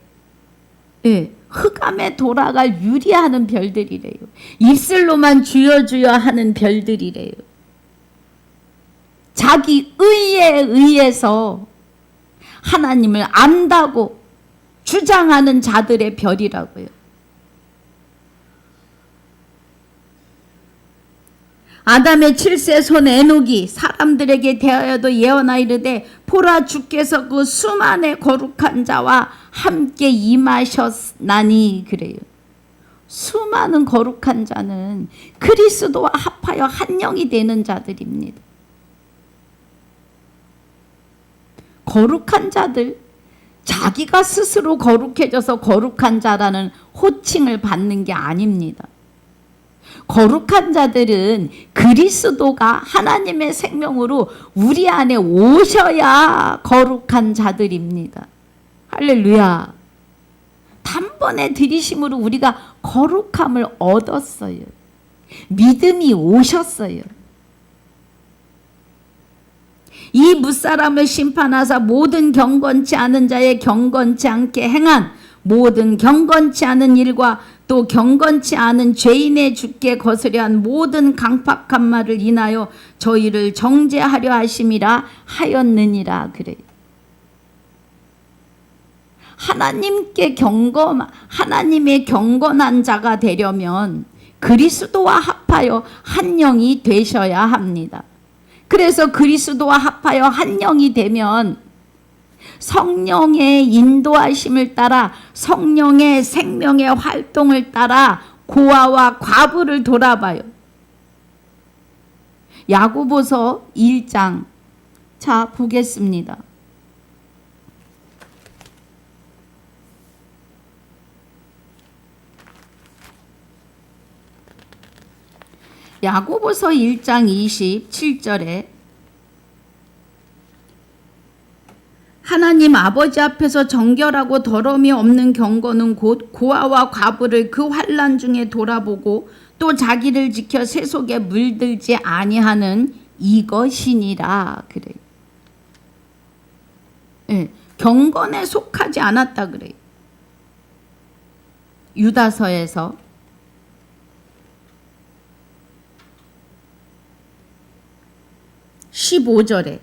예, 흑암에 돌아갈 유리하는 별들이래요. 입술로만 주여 주여 하는 별들이래요. 자기 의에 의해서 하나님을 안다고 주장하는 자들의 별이라고요. 아담의 7세 손 에녹이 사람들에게 대하여도 예언하이르되 보라 주께서 그 수만의 거룩한 자와 함께 임하셨나니 그래요. 수많은 거룩한 자는 그리스도와 합하여 한 영이 되는 자들입니다. 거룩한 자들, 자기가 스스로 거룩해져서 거룩한 자라는 호칭을 받는 게 아닙니다. 거룩한 자들은 그리스도가 하나님의 생명으로 우리 안에 오셔야 거룩한 자들입니다. 할렐루야. 단번에 들이심으로 우리가 거룩함을 얻었어요. 믿음이 오셨어요. 이 무사람을 심판하사 모든 경건치 않은 자의 경건치 않게 행한 모든 경건치 않은 일과 또 경건치 않은 죄인의 주께 거스려 한 모든 강팍한 말을 인하여 저희를 정죄하려 하심이라 하였느니라 그래요. 하나님의 경건한 자가 되려면 그리스도와 합하여 한 영이 되셔야 합니다. 그래서 그리스도와 합하여 한 영이 되면 성령의 인도하심을 따라 성령의 생명의 활동을 따라 고아와 과부를 돌아봐요. 야고보서 1장 자 보겠습니다. 야고보서 1장 27절에 하나님 아버지 앞에서 정결하고 더러움이 없는 경건은 곧 고아와 과부를 그 환난 중에 돌아보고 또 자기를 지켜 세속에 물들지 아니하는 이것이니라 그래요. 네, 경건에 속하지 않았다 그래요. 유다서에서 15절에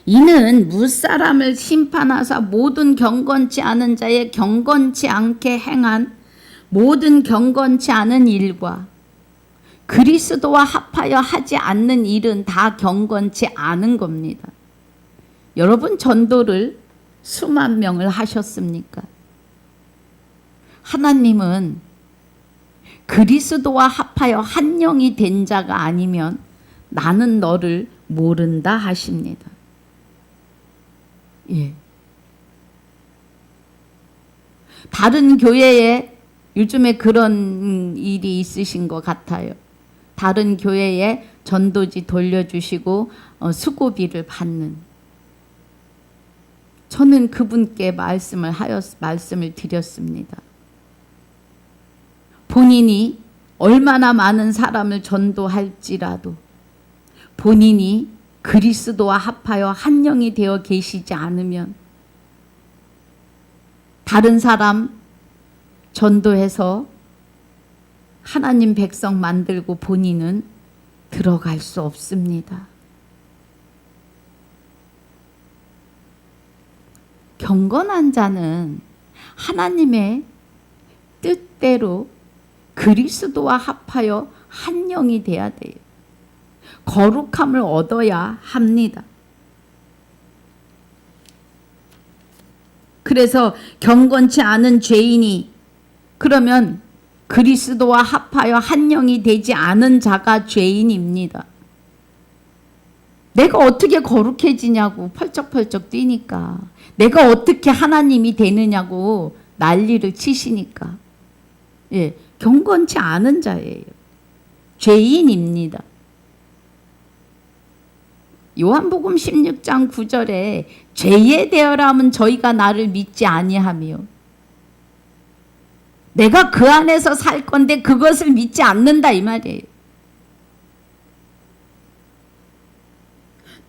이는 무사람을 심판하사 모든 경건치 않은 자의 경건치 않게 행한 모든 경건치 않은 일과 그리스도와 합하여 하지 않는 일은 다 경건치 않은 겁니다. 여러분 전도를 수만 명을 하셨습니까? 하나님은 그리스도와 합하여 한 영이 된 자가 아니면 나는 너를 모른다 하십니다. 예. 다른 교회에 요즘에 그런 일이 있으신 것 같아요. 다른 교회에 전도지 돌려주시고 수고비를 받는. 저는 그분께 말씀을 드렸습니다. 본인이 얼마나 많은 사람을 전도할지라도 본인이 그리스도와 합하여 한 영이 되어 계시지 않으면 다른 사람 전도해서 하나님 백성 만들고 본인은 들어갈 수 없습니다. 경건한 자는 하나님의 뜻대로 그리스도와 합하여 한 영이 돼야 돼요. 거룩함을 얻어야 합니다. 그래서 경건치 않은 죄인이 그러면 그리스도와 합하여 한 영이 되지 않은 자가 죄인입니다. 내가 어떻게 거룩해지냐고 펄쩍펄쩍 뛰니까, 내가 어떻게 하나님이 되느냐고 난리를 치시니까, 예, 경건치 않은 자예요. 죄인입니다. 요한복음 16장 9절에 죄에 대하여라면 저희가 나를 믿지 아니하며, 내가 그 안에서 살 건데 그것을 믿지 않는다 이 말이에요.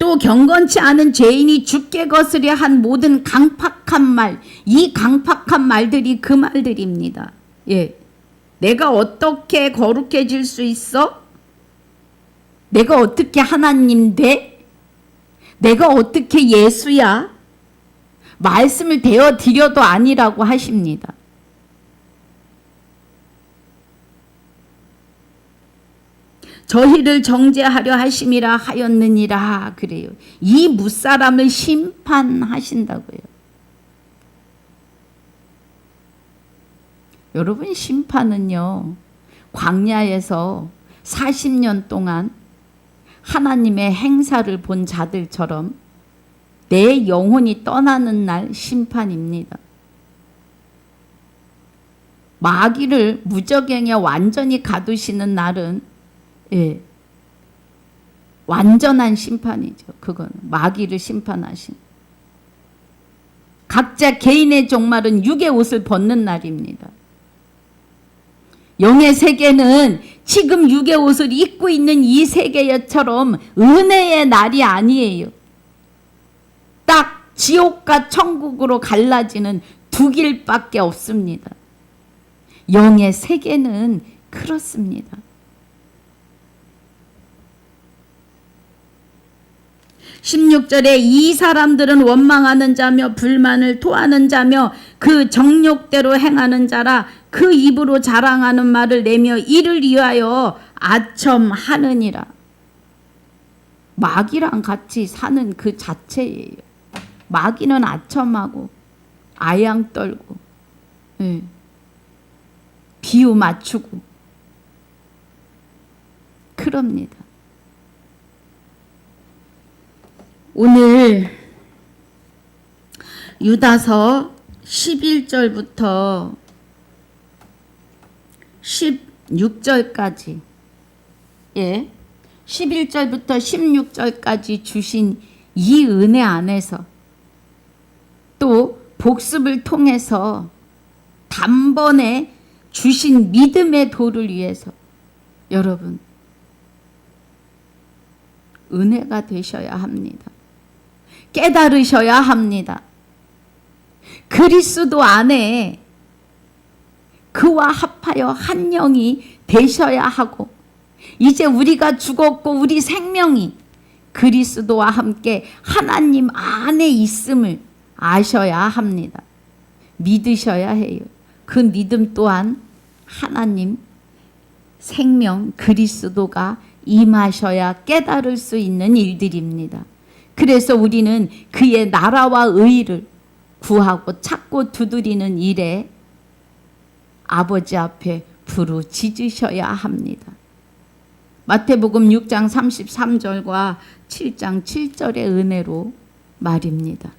또 경건치 않은 죄인이 주께 거스려 한 모든 강팍한 말, 이 강팍한 말들이 그 말들입니다. 예, 내가 어떻게 거룩해질 수 있어? 내가 어떻게 하나님 돼? 내가 어떻게 예수야? 말씀을 대어 드려도 아니라고 하십니다. 저희를 정죄하려 하심이라 하였느니라 그래요. 이 무사람을 심판하신다고요. 여러분, 심판은요, 광야에서 40년 동안 하나님의 행사를 본 자들처럼 내 영혼이 떠나는 날 심판입니다. 마귀를 무저갱에 완전히 가두시는 날은, 예, 완전한 심판이죠. 그거는 마귀를 심판하신. 각자 개인의 종말은 육의 옷을 벗는 날입니다. 영의 세계는 지금 육의 옷을 입고 있는 이 세계처럼 은혜의 날이 아니에요. 딱 지옥과 천국으로 갈라지는 두 길밖에 없습니다. 영의 세계는 그렇습니다. 16절에 이 사람들은 원망하는 자며 불만을 토하는 자며 그 정욕대로 행하는 자라, 그 입으로 자랑하는 말을 내며 이를 위하여 아첨하느니라. 마귀랑 같이 사는 그 자체예요. 마귀는 아첨하고 아양 떨고, 예, 비유 맞추고 그럽니다. 오늘 유다서 11절부터 16절까지, 예, 11절부터 16절까지 주신 이 은혜 안에서 또 복습을 통해서 단번에 주신 믿음의 도를 위해서 여러분 은혜가 되셔야 합니다. 깨달으셔야 합니다. 그리스도 안에 그와 합하여 한 영이 되셔야 하고, 이제 우리가 죽었고 우리 생명이 그리스도와 함께 하나님 안에 있음을 아셔야 합니다. 믿으셔야 해요. 그 믿음 또한 하나님 생명 그리스도가 임하셔야 깨달을 수 있는 일들입니다. 그래서 우리는 그의 나라와 의를 구하고 찾고 두드리는 일에 아버지 앞에 부르짖으셔야 합니다. 마태복음 6장 33절과 7장 7절의 은혜로 말입니다.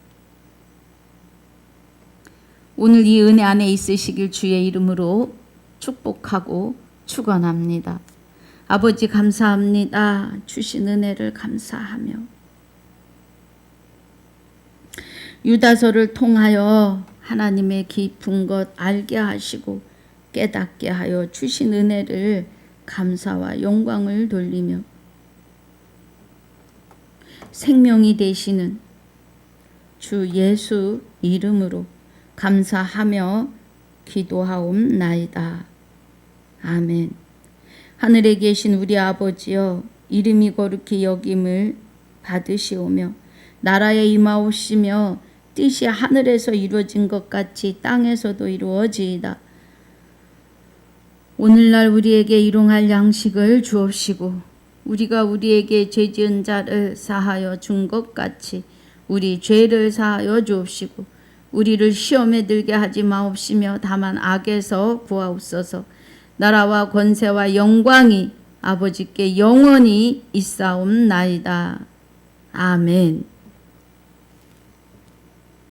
오늘 이 은혜 안에 있으시길 주의 이름으로 축복하고 축원합니다. 아버지 감사합니다. 주신 은혜를 감사하며 유다서를 통하여 하나님의 깊은 것 알게 하시고 깨닫게 하여 주신 은혜를 감사와 영광을 돌리며 생명이 되시는 주 예수 이름으로 감사하며 기도하옵나이다. 아멘. 하늘에 계신 우리 아버지여, 이름이 거룩히 여김을 받으시오며 나라에 임하옵시며 뜻이 하늘에서 이루어진 것 같이 땅에서도 이루어지이다. 오늘날 우리에게 일용할 양식을 주옵시고 우리가 우리에게 죄지은 자를 사하여 준 것 같이 우리 죄를 사하여 주옵시고 우리를 시험에 들게 하지 마옵시며 다만 악에서 구하옵소서. 나라와 권세와 영광이 아버지께 영원히 있사옵나이다. 아멘.